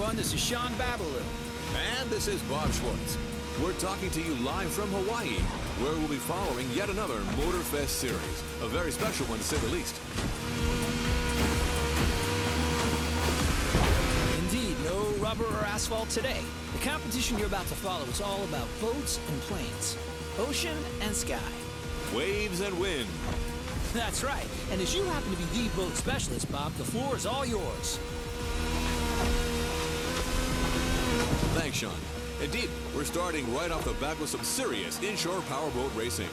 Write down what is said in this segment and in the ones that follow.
everyone, this is Sean Babaloo. And this is Bob Schwartz. We're talking to you live from Hawaii, where we'll be following yet another Motorfest series. A very special one, to say the least. Indeed, no rubber or asphalt today. The competition you're about to follow is all about boats and planes, ocean and sky. Waves and wind. That's right. And as you happen to be the boat specialist, Bob, the floor is all yours. Thanks, Sean. Indeed, we're starting right off the bat with some serious inshore powerboat racing.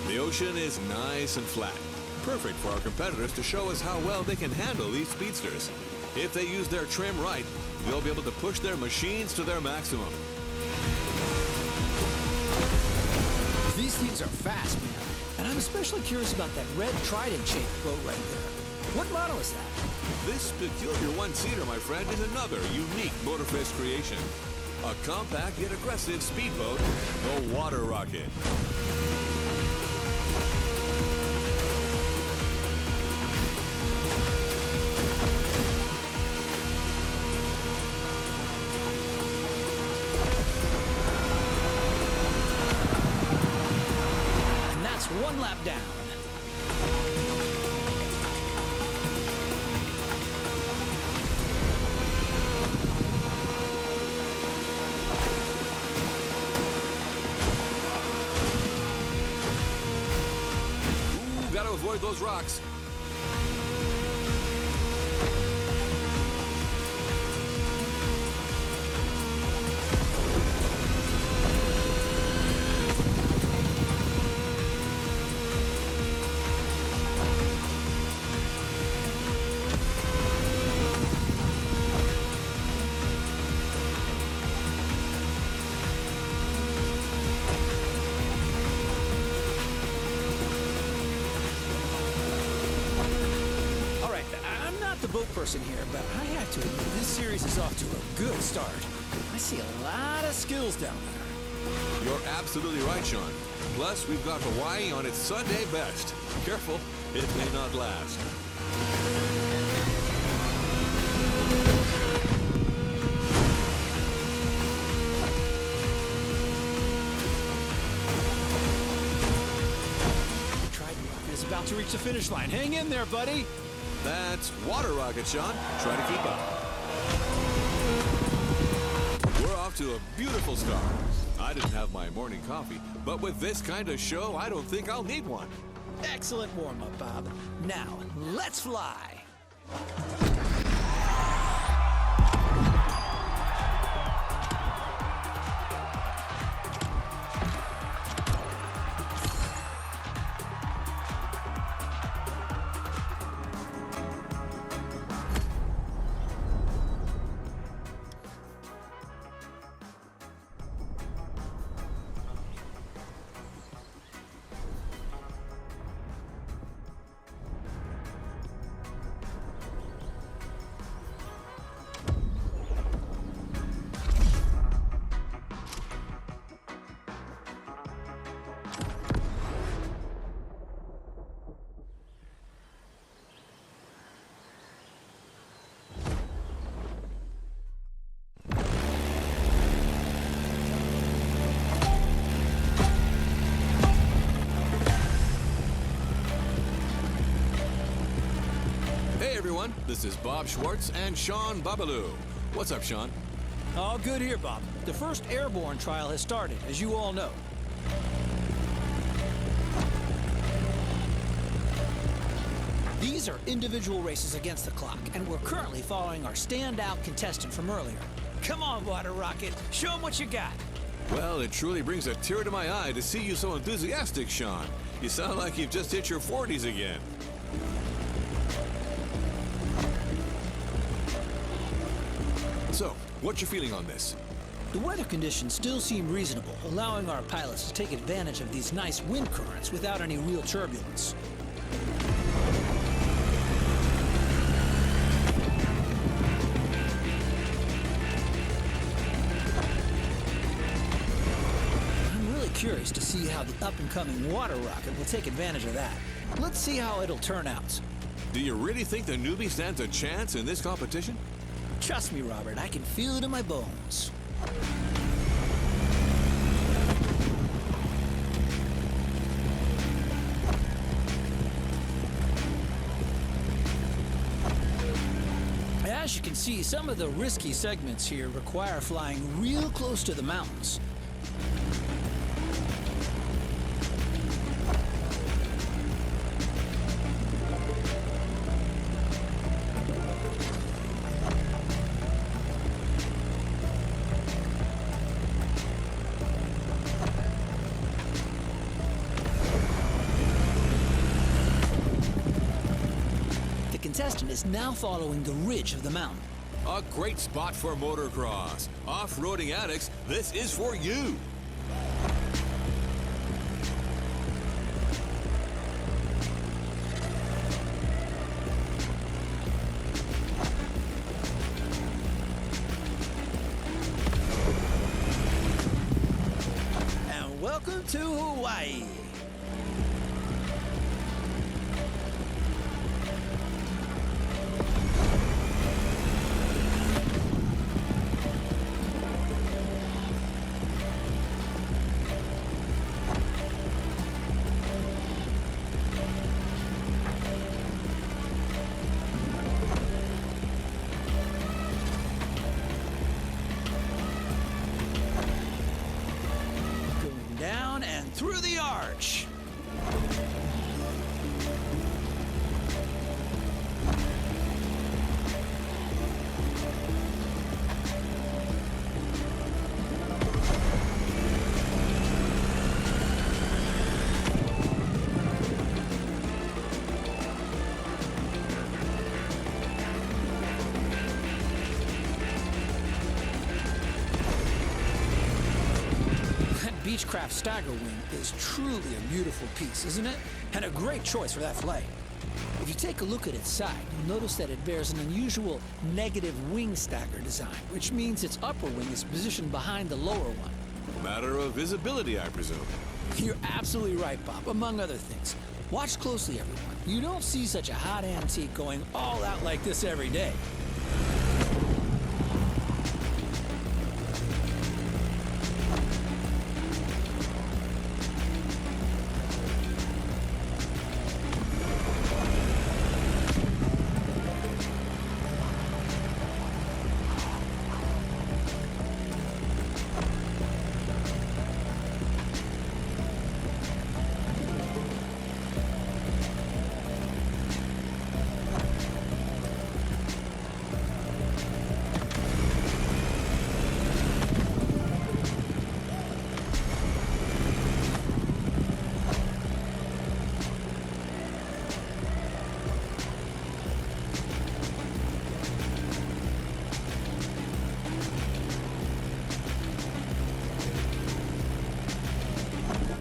The ocean is nice and flat, perfect for our competitors to show us how well they can handle these speedsters. If they use their trim right, they'll be able to push their machines to their maximum. These things are fast, man. And I'm especially curious about that red trident-shaped boat right there. What model is that? This peculiar one-seater, my friend, is another unique Motorfest creation. A compact yet aggressive speedboat, the Water Rocket. And that's one lap down. Gotta avoid those rocks. Boat person here, but I have to admit this series is off to a good start. I see a lot of skills down there. You're absolutely right, Sean. Plus, we've got Hawaii on its Sunday best. Careful, it may not last. Trident Rocket is about to reach the finish line. Hang in there, buddy. That's Water Rocket, Sean. Try to keep up. We're off to a beautiful start. I didn't have my morning coffee, but with this kind of show, I don't think I'll need one. Excellent warm-up, Bob. Now, let's fly. This is Bob Schwartz and Sean Babaloo. What's up, Sean? All good here, Bob. The first airborne trial has started, as you all know. These are individual races against the clock, and we're currently following our standout contestant from earlier. Come on, Water Rocket. Show them what you got. Well, it truly brings a tear to my eye to see you so enthusiastic, Sean. You sound like you've just hit your 40s again. So, what's your feeling on this? The weather conditions still seem reasonable, allowing our pilots to take advantage of these nice wind currents without any real turbulence. I'm really curious to see how the up-and-coming Water Rocket will take advantage of that. Let's see how it'll turn out. Do you really think the newbie stands a chance in this competition? Trust me, Robert, I can feel it in my bones. As you can see, some of the risky segments here require flying real close to the mountains. The contestant is now following the ridge of the mountain. A great spot for motocross. Off-roading addicts, this is for you. And welcome to Hawaii. Going down and through the arch. That Beechcraft Stagger Wing is truly a beautiful piece, isn't it? And a great choice for that flight. If you take a look at its side, you'll notice that it bears an unusual negative wing stagger design, which means its upper wing is positioned behind the lower one. Matter of visibility, I presume. You're absolutely right, Bob, among other things. Watch closely, everyone. You don't see such a hot antique going all out like this every day.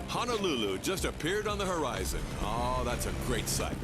Honolulu just appeared on the horizon. Oh, that's a great sight.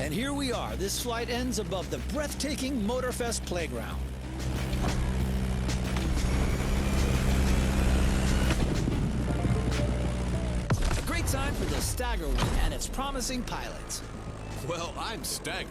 And here we are. This flight ends above the breathtaking Motorfest playground. A great time for the Stagger Wing and its promising pilots. Well, I'm staggered.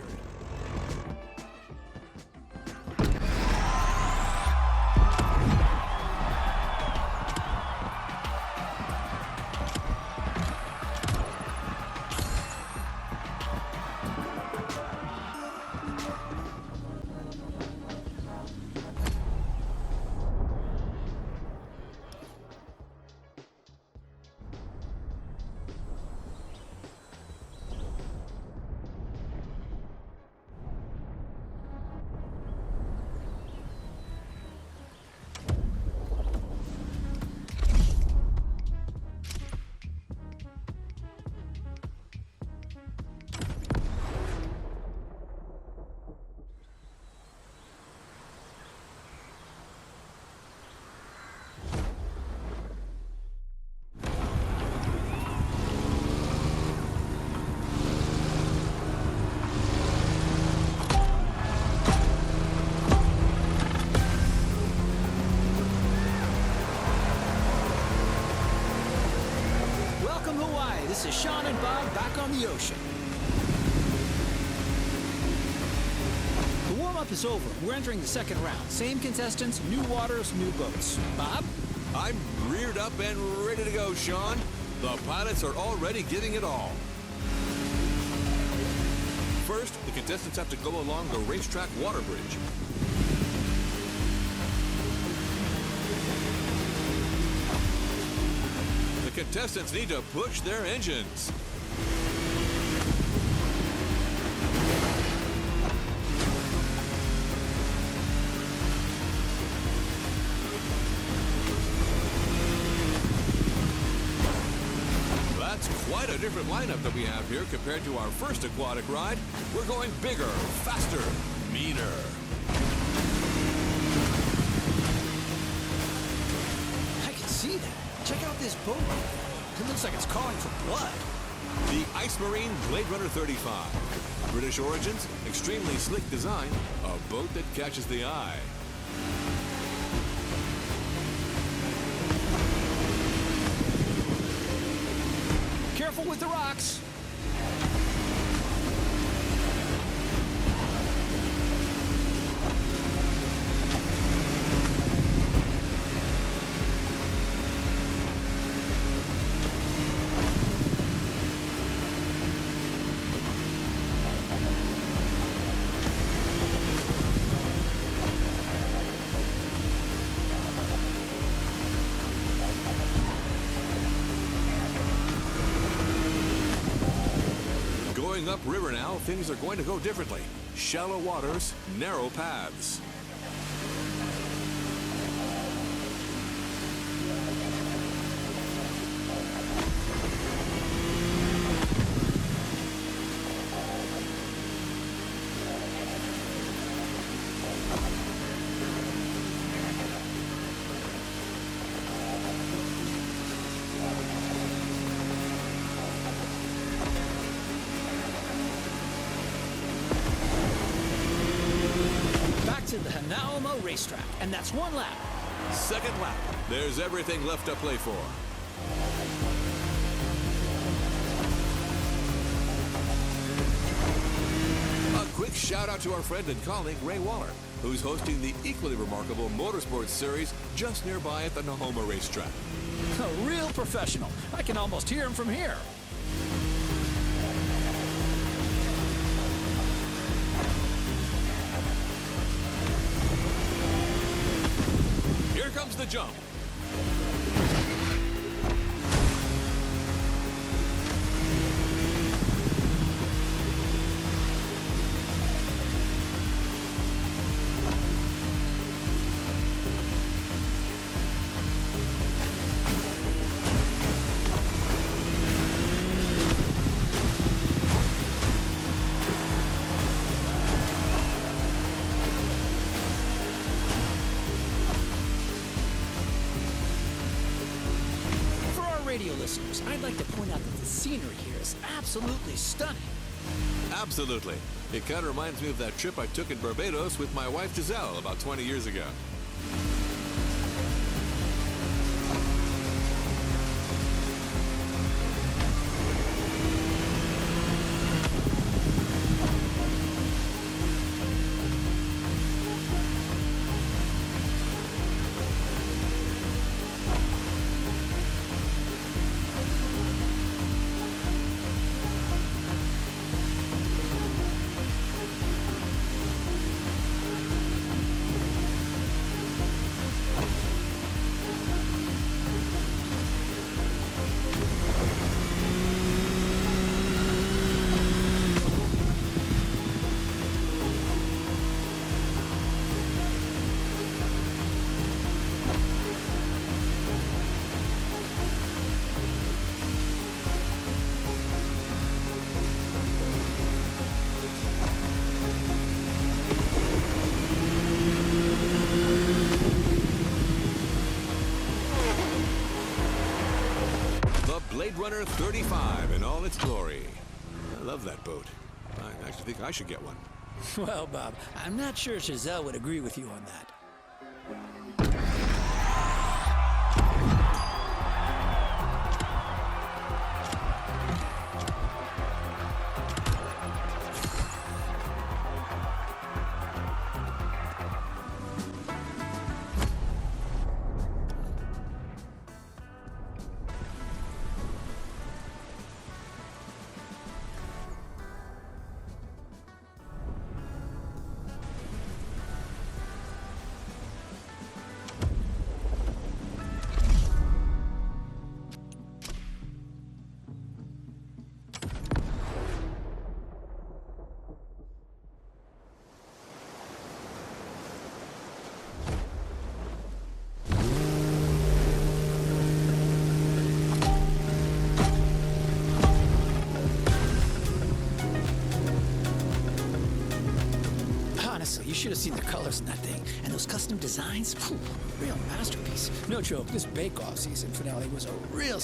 Welcome Hawaii. This is Sean and Bob back on the ocean. The warm-up is over. We're entering the second round. Same contestants, new waters, new boats. Bob? I'm reared up and ready to go, Sean. The pilots are already giving it all. First, the contestants have to go along the racetrack water bridge. The contestants need to push their engines. That's quite a different lineup that we have here compared to our first aquatic ride. We're going bigger, faster, meaner. I can see that. Check out this boat. It looks like it's calling for blood. The Ice Marine Blade Runner 35. British origins, extremely slick design, a boat that catches the eye. Careful with the rocks. Going upriver now, things are going to go differently. Shallow waters, narrow paths. To the Hanauma racetrack, and that's one lap. Second lap. There's everything left to play for. A quick shout out to our friend and colleague Ray Waller, who's hosting the equally remarkable Motorsports Series just nearby at the Nahoma racetrack. A real professional. I can almost hear him from here. Here comes the jump. Radio listeners, I'd like to point out that the scenery here is absolutely stunning. Absolutely. It kind of reminds me of that trip I took in Barbados with my wife Giselle about 20 years ago. Air 35 in all its glory. I love that boat. I actually think I should get one. Well, Bob, I'm not sure Giselle would agree with you on that. Honestly, you should have seen the colors in that thing. And those custom designs, phew, real masterpiece. No joke, this Bake-Off season finale was a real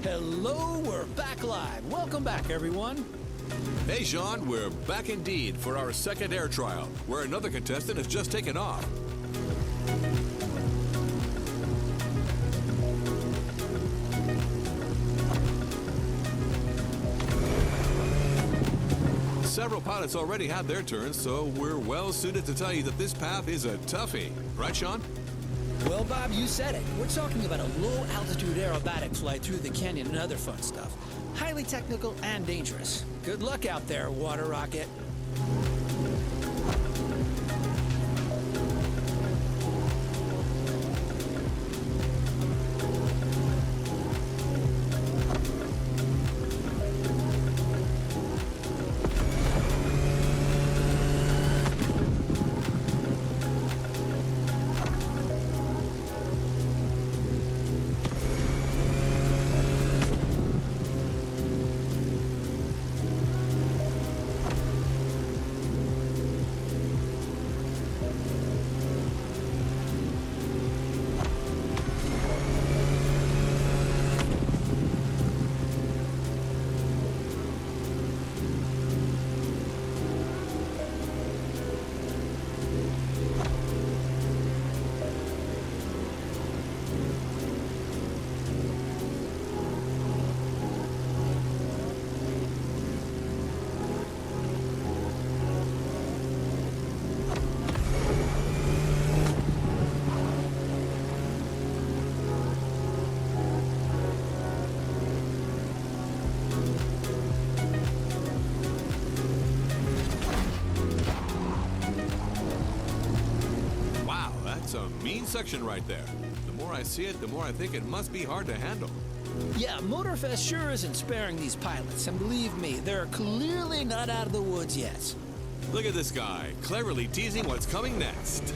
Hello, we're back live. Welcome back, everyone. Hey, Sean, we're back indeed for our second air trial, where another contestant has just taken off. Several pilots already had their turns, so we're well suited to tell you that this path is a toughie. Right, Sean? Well, Bob, you said it. We're talking about a low-altitude aerobatic flight through the canyon and other fun stuff. Highly technical and dangerous. Good luck out there, water rocket. It's a mean section right there. The more I see it, the more I think it must be hard to handle. Yeah, Motorfest sure isn't sparing these pilots, and believe me, they're clearly not out of the woods yet. Look at this guy, cleverly teasing what's coming next.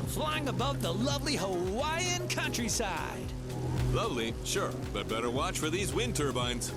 Flying above the lovely Hawaiian countryside. Lovely, sure, but better watch for these wind turbines.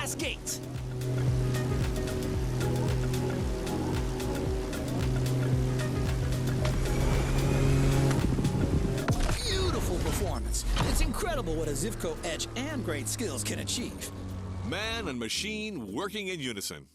glass gate. Beautiful performance. It's incredible what a Zivco edge and great skills can achieve. Man and machine working in unison.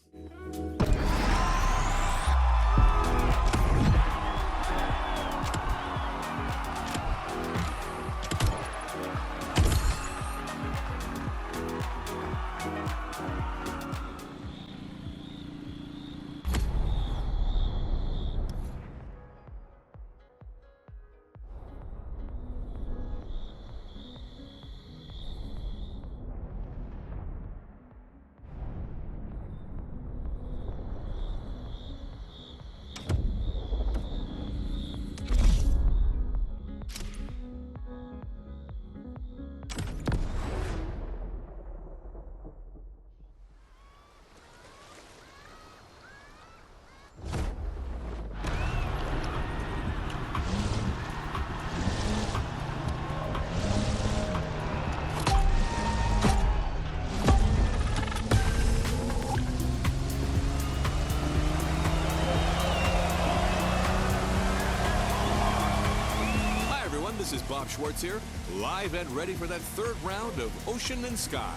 This is Bob Schwartz here, live and ready for that third round of Ocean and Sky.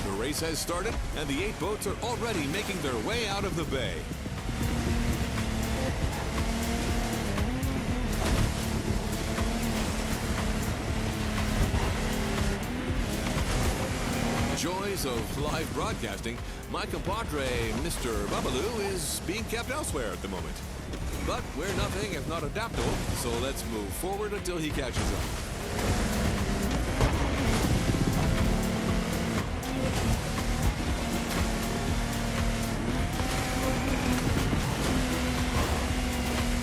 The race has started, and the 8 boats are already making their way out of the bay. Joys of live broadcasting, my compadre, Mr. Babalu, is being kept elsewhere at the moment. But we're nothing if not adaptable, so let's move forward until he catches up.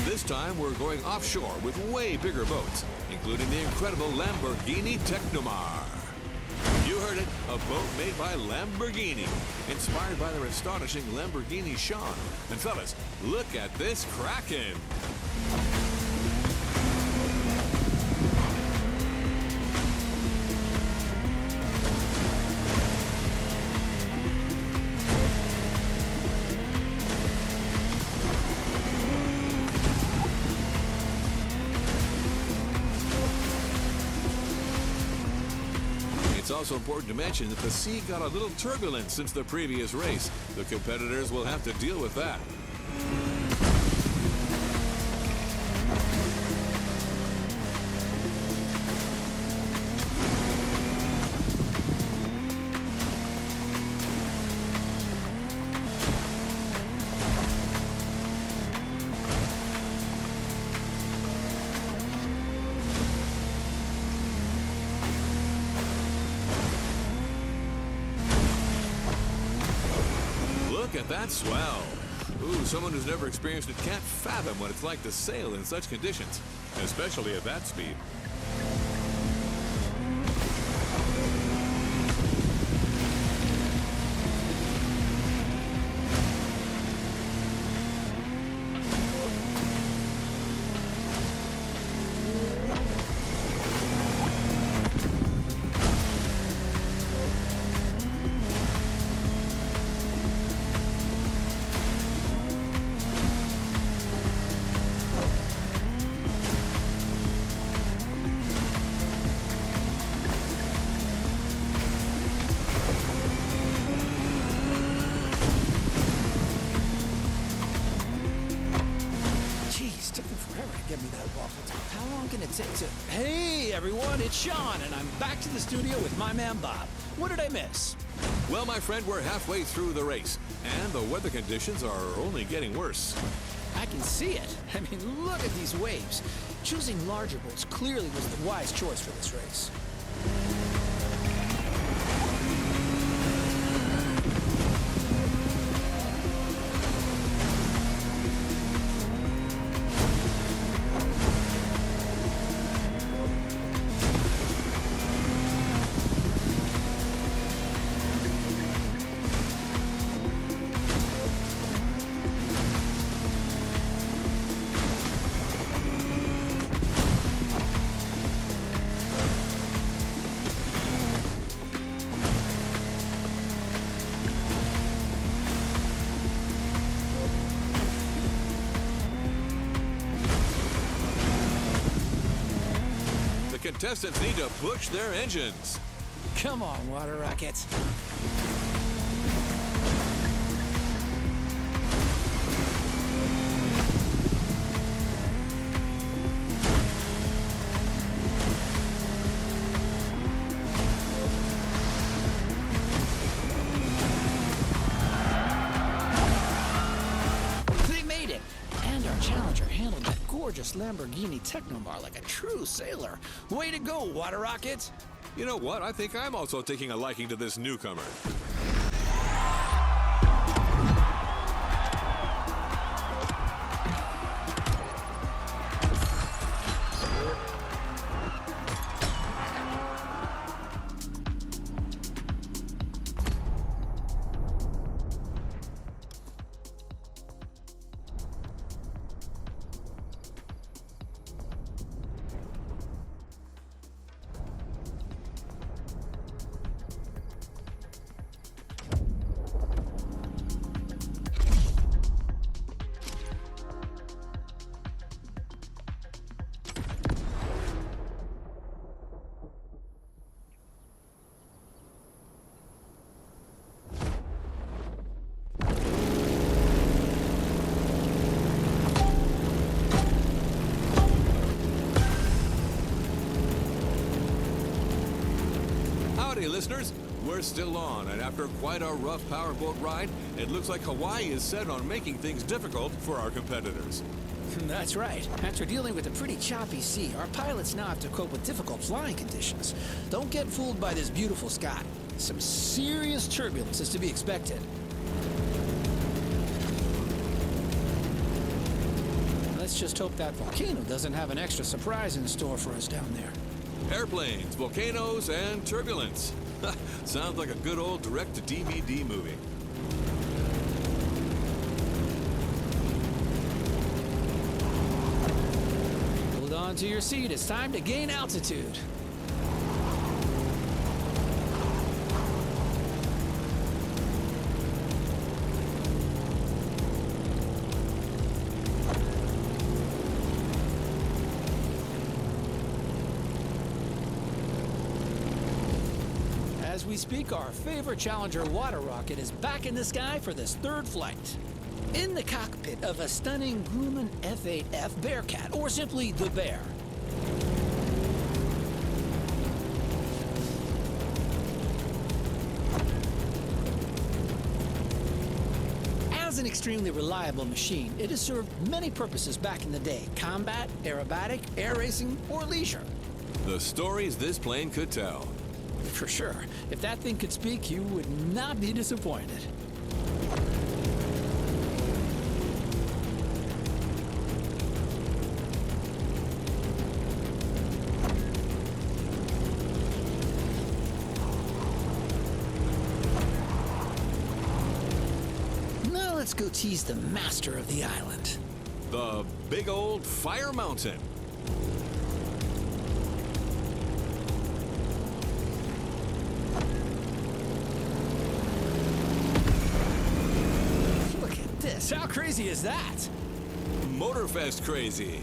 This time we're going offshore with way bigger boats, including the incredible Lamborghini Technomar. You heard it, a boat made by Lamborghini, inspired by their astonishing Lamborghini Sean. And fellas, look at this Kraken! It's also important to mention that the sea got a little turbulent since the previous race. The competitors will have to deal with that. Look at that swell. Ooh, someone who's never experienced it can't fathom what it's like to sail in such conditions, especially at that speed. Give me that waffle top. How long can it take to... Hey, everyone, it's Sean, and I'm back to the studio with my man, Bob. What did I miss? Well, my friend, we're halfway through the race, and the weather conditions are only getting worse. I can see it. I mean, look at these waves. Choosing larger boats clearly was the wise choice for this race. contestants need to push their engines. Come on, water rockets. They made it! And our challenger handled that gorgeous Lamborghini Technomar like a true sailor. Way to go, water rockets! You know what? I think I'm also taking a liking to this newcomer. Howdy, listeners. We're still on, and after quite a rough powerboat ride, it looks like Hawaii is set on making things difficult for our competitors. That's right. After dealing with a pretty choppy sea, our pilots now have to cope with difficult flying conditions. Don't get fooled by this beautiful sky. Some serious turbulence is to be expected. Let's just hope that volcano doesn't have an extra surprise in store for us down there. Airplanes, volcanoes, and turbulence. Sounds like a good old direct-to-DVD movie. Hold on to your seat. It's time to gain altitude. As we speak, our favorite Challenger water rocket is back in the sky for this third flight. In the cockpit of a stunning Grumman F-8F Bearcat, or simply the Bear. As an extremely reliable machine, it has served many purposes back in the day: combat, aerobatic, air racing, or leisure. The stories this plane could tell. For sure. If that thing could speak, you would not be disappointed. Now let's go tease the master of the island. The big old fire mountain. How crazy is that? Motorfest crazy.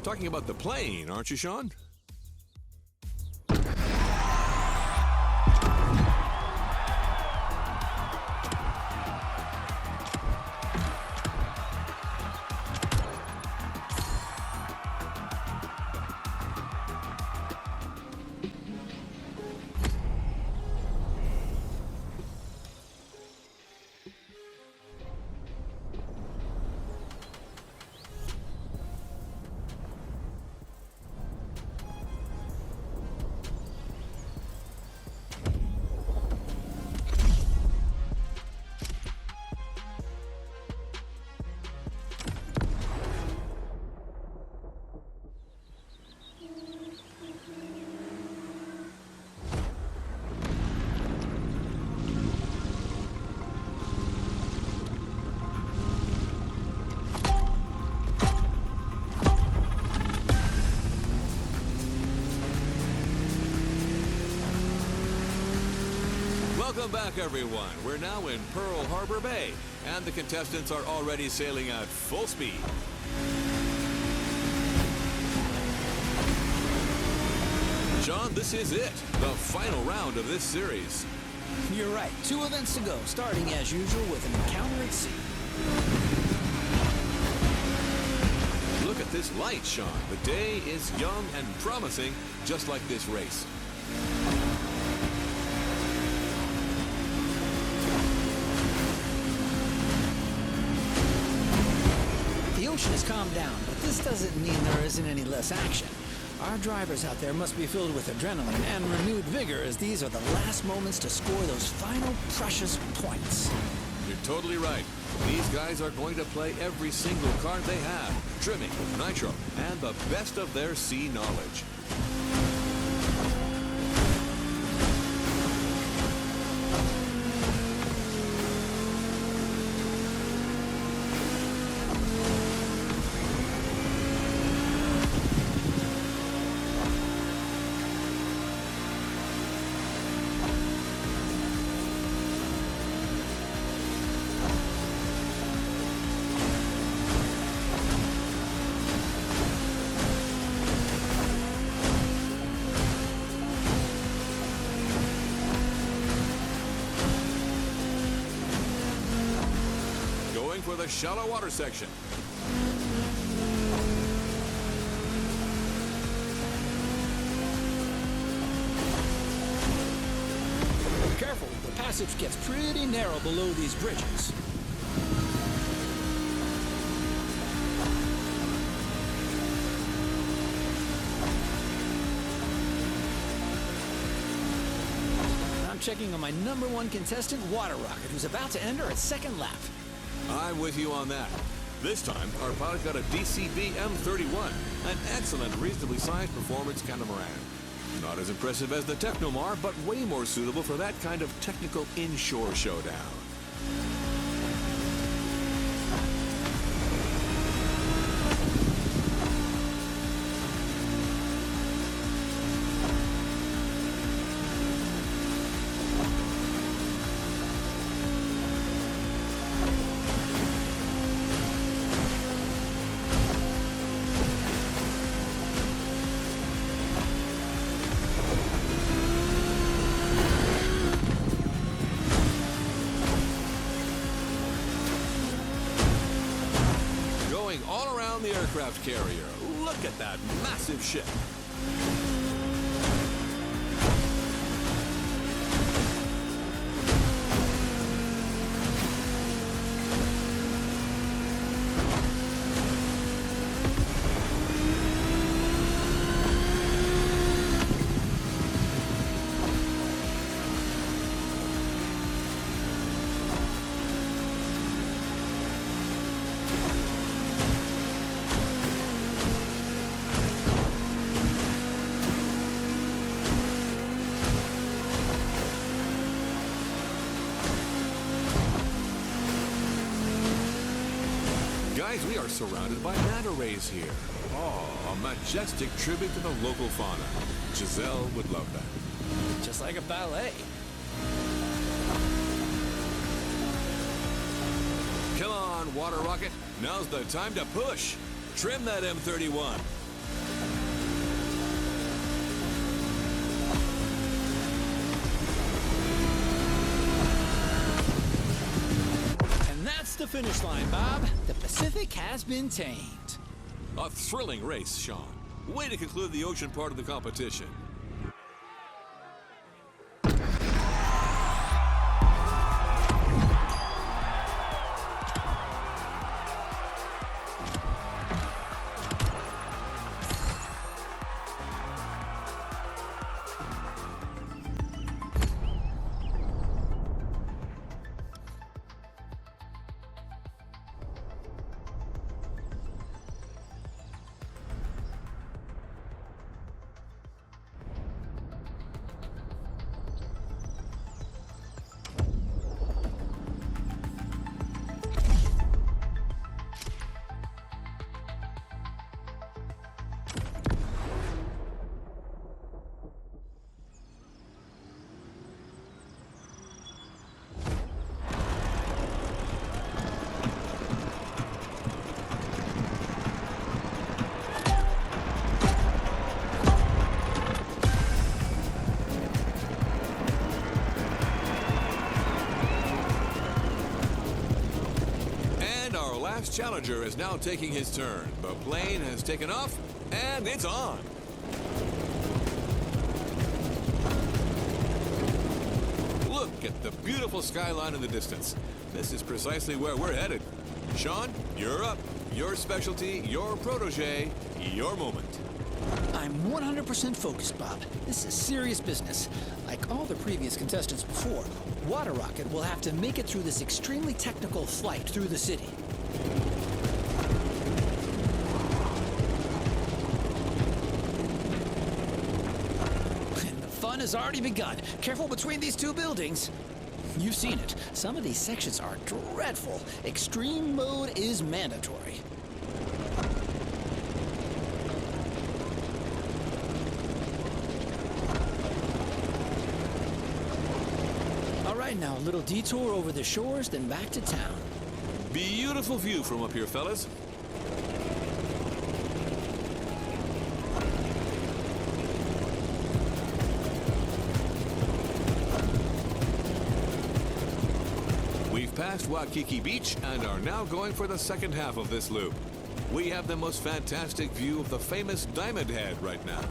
Talking about the plane, aren't you, Sean? Welcome back, everyone. We're now in Pearl Harbor Bay, and the contestants are already sailing at full speed. Sean, this is it, the final round of this series. You're right. 2 events to go, starting as usual with an encounter at sea. Look at this light, Sean. The day is young and promising, just like this race. The ocean has calmed down, but this doesn't mean there isn't any less action. Our drivers out there must be filled with adrenaline and renewed vigor, as these are the last moments to score those final precious points. You're totally right. These guys are going to play every single card they have, trimming, nitro, and the best of their sea knowledge. For the shallow water section. Be careful, the passage gets pretty narrow below these bridges. I'm checking on my #1 contestant, Water Rocket, who's about to enter its second lap. I'm with you on that. This time, our pilot got a DCB M31, an excellent, reasonably sized performance catamaran. Not as impressive as the Technomar, but way more suitable for that kind of technical inshore showdown. All around the aircraft carrier. Look at that massive ship. Guys, we are surrounded by manta rays here. Oh, a majestic tribute to the local fauna. Giselle would love that. Just like a ballet. Come on, Water Rocket. Now's the time to push. Trim that M31. The finish line, Bob. The Pacific has been tamed. A thrilling race, Sean. Way to conclude the ocean part of the competition. Challenger is now taking his turn. The plane has taken off, and it's on. Look at the beautiful skyline in the distance. This is precisely where we're headed. Sean, you're up. Your specialty, your protege, your moment. I'm 100% focused, Bob. This is serious business. Like all the previous contestants before, Water Rocket will have to make it through this extremely technical flight through the city. And the fun has already begun. Careful between these two buildings. You've seen it. Some of these sections are dreadful. Extreme mode is mandatory. Now a little detour over the shores, then back to town. Beautiful view from up here, fellas. We've passed Waikiki Beach and are now going for the second half of this loop. We have the most fantastic view of the famous Diamond Head right now.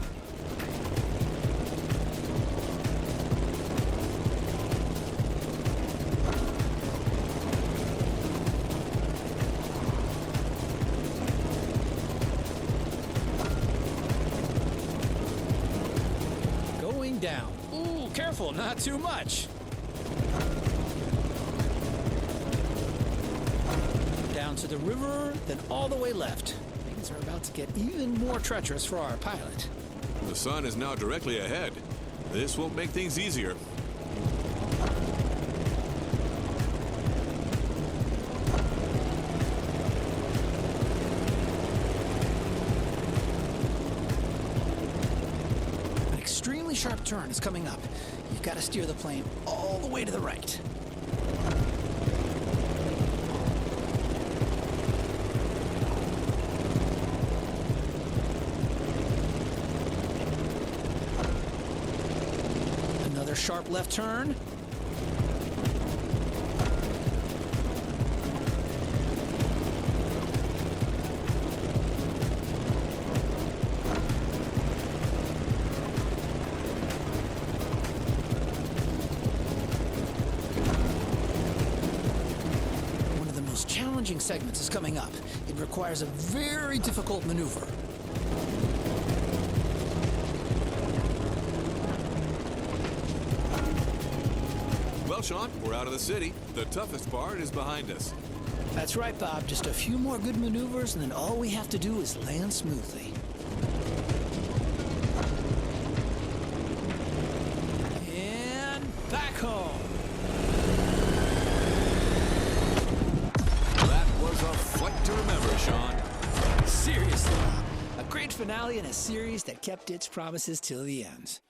Down. Ooh, careful, not too much. Down to the river, then all the way left. Things are about to get even more treacherous for our pilot. The sun is now directly ahead. This won't make things easier. Sharp turn is coming up. You've got to steer the plane all the way to the right. Another sharp left turn. Challenging segments is coming up. It requires a very difficult maneuver. Well, Sean, we're out of the city. The toughest part is behind us. That's right, Bob. Just a few more good maneuvers, and then all we have to do is land smoothly. And back home. Flight to remember, Sean. Seriously, a great finale in a series that kept its promises till the end.